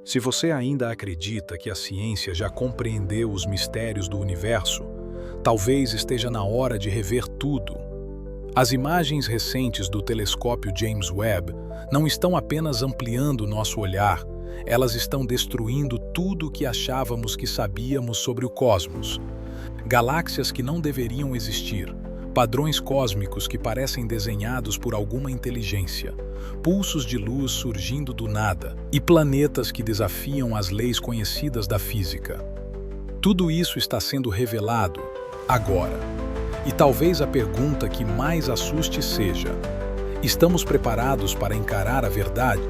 Se você ainda acredita que a ciência já compreendeu os mistérios do universo, talvez esteja na hora de rever tudo. As imagens recentes do telescópio James Webb não estão apenas ampliando nosso olhar, elas estão destruindo tudo o que achávamos que sabíamos sobre o cosmos. Galáxias que não deveriam existir, padrões cósmicos que parecem desenhados por alguma inteligência, pulsos de luz surgindo do nada e planetas que desafiam as leis conhecidas da física. Tudo isso está sendo revelado agora. E talvez a pergunta que mais assuste seja: estamos preparados para encarar a verdade?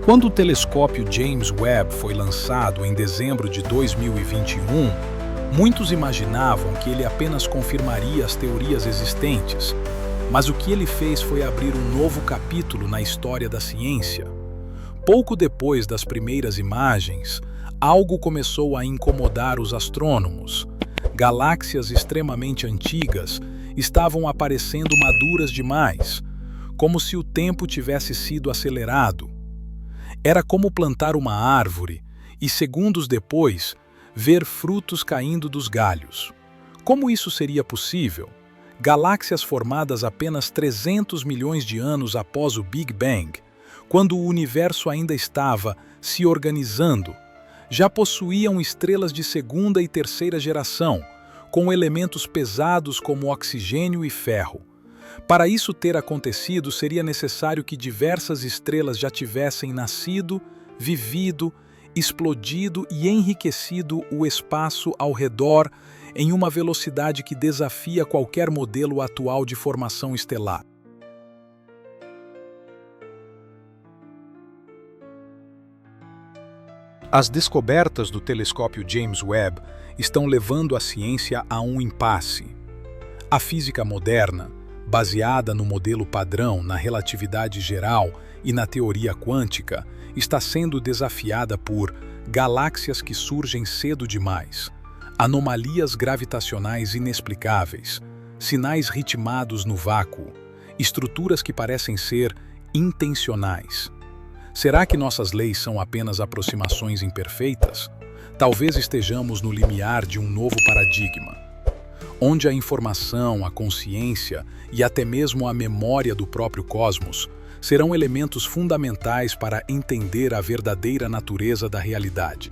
Quando o telescópio James Webb foi lançado em dezembro de 2021, muitos imaginavam que ele apenas confirmaria as teorias existentes, mas o que ele fez foi abrir um novo capítulo na história da ciência. Pouco depois das primeiras imagens, algo começou a incomodar os astrônomos. Galáxias extremamente antigas estavam aparecendo maduras demais, como se o tempo tivesse sido acelerado. Era como plantar uma árvore e, segundos depois, ver frutos caindo dos galhos. Como isso seria possível? Galáxias formadas apenas 300 milhões de anos após o Big Bang, quando o universo ainda estava se organizando, já possuíam estrelas de segunda e terceira geração, com elementos pesados como oxigênio e ferro. Para isso ter acontecido, seria necessário que diversas estrelas já tivessem nascido, vivido, explodido e enriquecido o espaço ao redor em uma velocidade que desafia qualquer modelo atual de formação estelar. As descobertas do telescópio James Webb estão levando a ciência a um impasse. A física moderna, baseada no modelo padrão, na relatividade geral e na teoria quântica, está sendo desafiada por galáxias que surgem cedo demais, anomalias gravitacionais inexplicáveis, sinais ritmados no vácuo, estruturas que parecem ser intencionais. Será que nossas leis são apenas aproximações imperfeitas? Talvez estejamos no limiar de um novo paradigma, onde a informação, a consciência e até mesmo a memória do próprio cosmos serão elementos fundamentais para entender a verdadeira natureza da realidade.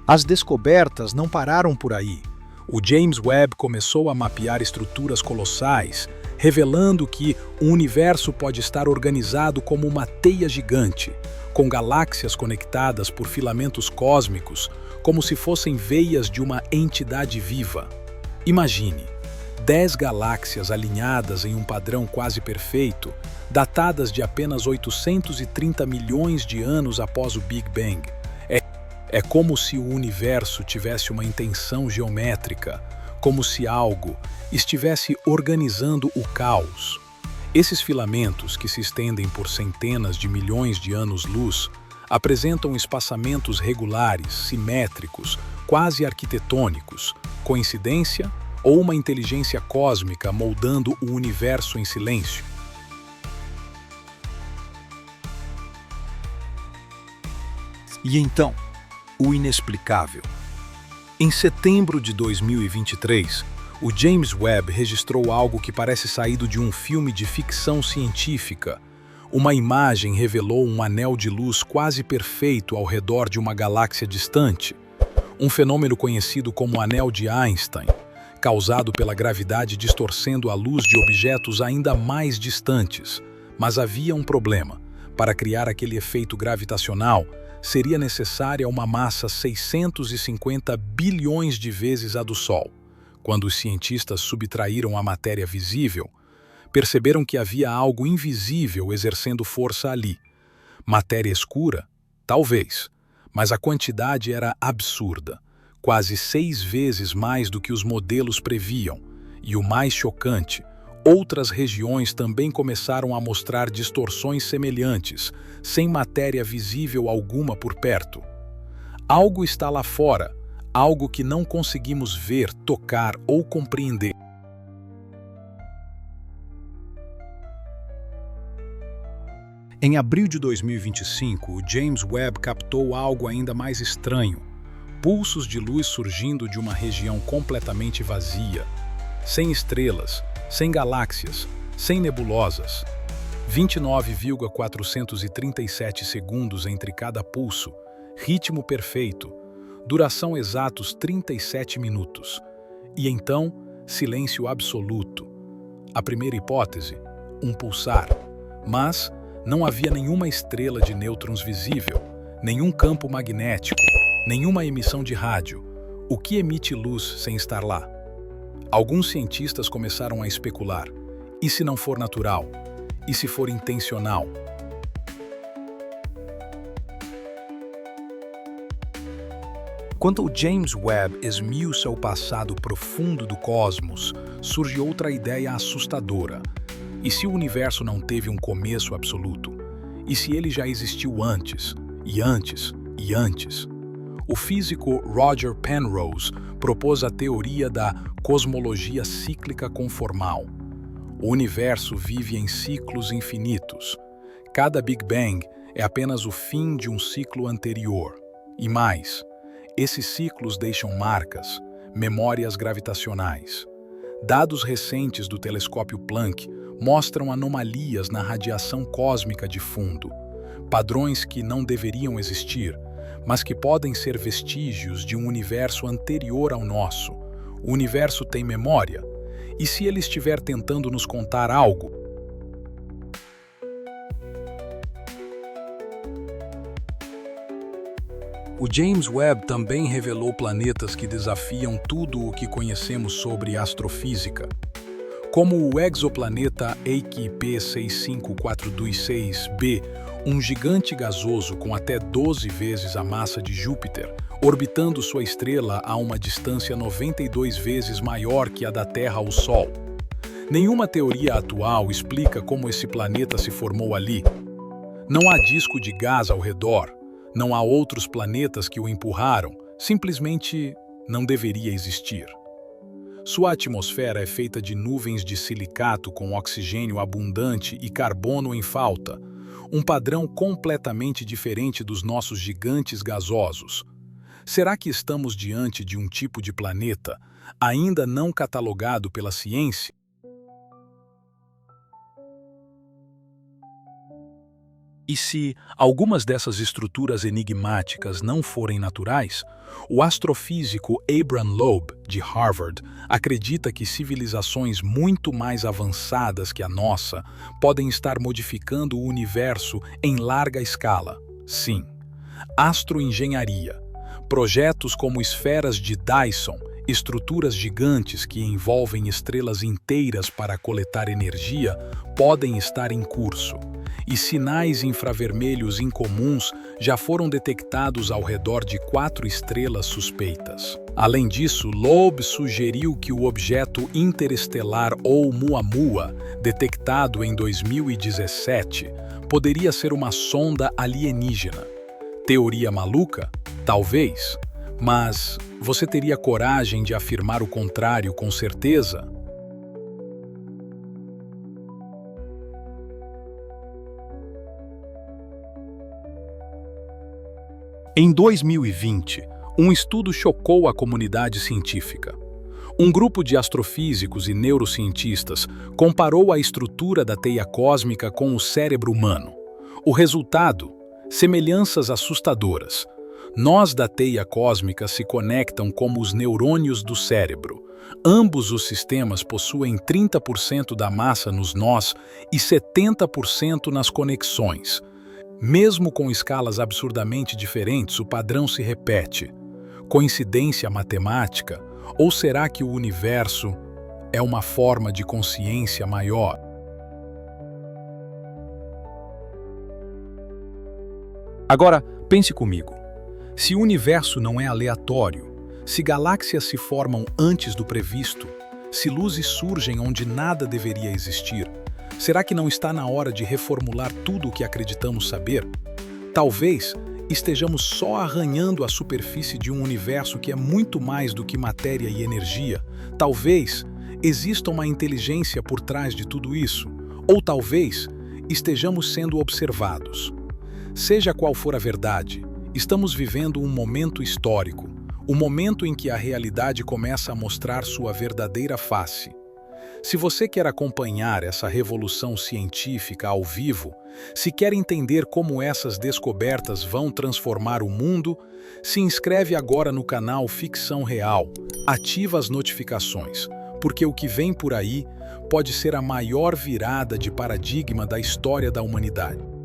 As descobertas não pararam por aí. O James Webb começou a mapear estruturas colossais, revelando que o universo pode estar organizado como uma teia gigante, com galáxias conectadas por filamentos cósmicos, como se fossem veias de uma entidade viva. Imagine, 10 galáxias alinhadas em um padrão quase perfeito, datadas de apenas 830 milhões de anos após o Big Bang. É como se o universo tivesse uma intenção geométrica, como se algo estivesse organizando o caos. Esses filamentos, que se estendem por centenas de milhões de anos-luz, apresentam espaçamentos regulares, simétricos, quase arquitetônicos. Coincidência ou uma inteligência cósmica moldando o universo em silêncio? E então, o inexplicável. Em setembro de 2023, o James Webb registrou algo que parece saído de um filme de ficção científica. Uma imagem revelou um anel de luz quase perfeito ao redor de uma galáxia distante, um fenômeno conhecido como Anel de Einstein, causado pela gravidade distorcendo a luz de objetos ainda mais distantes. Mas havia um problema. Para criar aquele efeito gravitacional, seria necessária uma massa 650 bilhões de vezes a do Sol. Quando os cientistas subtraíram a matéria visível, perceberam que havia algo invisível exercendo força ali. Matéria escura? Talvez, mas a quantidade era absurda, quase 6 vezes mais do que os modelos previam. E o mais chocante, outras regiões também começaram a mostrar distorções semelhantes, sem matéria visível alguma por perto. Algo está lá fora, algo que não conseguimos ver, tocar ou compreender. Em abril de 2025, o James Webb captou algo ainda mais estranho: pulsos de luz surgindo de uma região completamente vazia, sem estrelas, sem galáxias, sem nebulosas. 29,437 segundos entre cada pulso, ritmo perfeito, duração exatos 37 minutos. E então, silêncio absoluto. A primeira hipótese, um pulsar. Mas não havia nenhuma estrela de nêutrons visível, nenhum campo magnético, nenhuma emissão de rádio. O que emite luz sem estar lá? Alguns cientistas começaram a especular. E se não for natural? E se for intencional? Quando o James Webb esmiuça o passado profundo do cosmos, surge outra ideia assustadora. E se o universo não teve um começo absoluto? E se ele já existiu antes, e antes, e antes? O físico Roger Penrose propôs a teoria da cosmologia cíclica conformal. O universo vive em ciclos infinitos. Cada Big Bang é apenas o fim de um ciclo anterior. E mais, esses ciclos deixam marcas, memórias gravitacionais. Dados recentes do telescópio Planck mostram anomalias na radiação cósmica de fundo, padrões que não deveriam existir, mas que podem ser vestígios de um universo anterior ao nosso. O universo tem memória. E se ele estiver tentando nos contar algo? O James Webb também revelou planetas que desafiam tudo o que conhecemos sobre astrofísica, como o exoplaneta Eiki P65426b, um gigante gasoso com até 12 vezes a massa de Júpiter, orbitando sua estrela a uma distância 92 vezes maior que a da Terra ao Sol. Nenhuma teoria atual explica como esse planeta se formou ali. Não há disco de gás ao redor, não há outros planetas que o empurraram, simplesmente não deveria existir. Sua atmosfera é feita de nuvens de silicato com oxigênio abundante e carbono em falta, um padrão completamente diferente dos nossos gigantes gasosos. Será que estamos diante de um tipo de planeta ainda não catalogado pela ciência? E se algumas dessas estruturas enigmáticas não forem naturais, o astrofísico Abraham Loeb, de Harvard, acredita que civilizações muito mais avançadas que a nossa podem estar modificando o universo em larga escala. Sim, astroengenharia. Projetos como esferas de Dyson, estruturas gigantes que envolvem estrelas inteiras para coletar energia, podem estar em curso. E sinais infravermelhos incomuns já foram detectados ao redor de 4 estrelas suspeitas. Além disso, Loeb sugeriu que o objeto interestelar Oumuamua, detectado em 2017, poderia ser uma sonda alienígena. Teoria maluca? Talvez. Mas você teria coragem de afirmar o contrário com certeza? Em 2020, um estudo chocou a comunidade científica. Um grupo de astrofísicos e neurocientistas comparou a estrutura da teia cósmica com o cérebro humano. O resultado? Semelhanças assustadoras. Nós da teia cósmica se conectam como os neurônios do cérebro. Ambos os sistemas possuem 30% da massa nos nós e 70% nas conexões. Mesmo com escalas absurdamente diferentes, o padrão se repete. Coincidência matemática? Ou será que o universo é uma forma de consciência maior? Agora, pense comigo. Se o universo não é aleatório, se galáxias se formam antes do previsto, se luzes surgem onde nada deveria existir, será que não está na hora de reformular tudo o que acreditamos saber? Talvez estejamos só arranhando a superfície de um universo que é muito mais do que matéria e energia. Talvez exista uma inteligência por trás de tudo isso, ou talvez estejamos sendo observados. Seja qual for a verdade, estamos vivendo um momento histórico, o momento em que a realidade começa a mostrar sua verdadeira face. Se você quer acompanhar essa revolução científica ao vivo, se quer entender como essas descobertas vão transformar o mundo, se inscreve agora no canal Ficção Real, ativa as notificações, porque o que vem por aí pode ser a maior virada de paradigma da história da humanidade.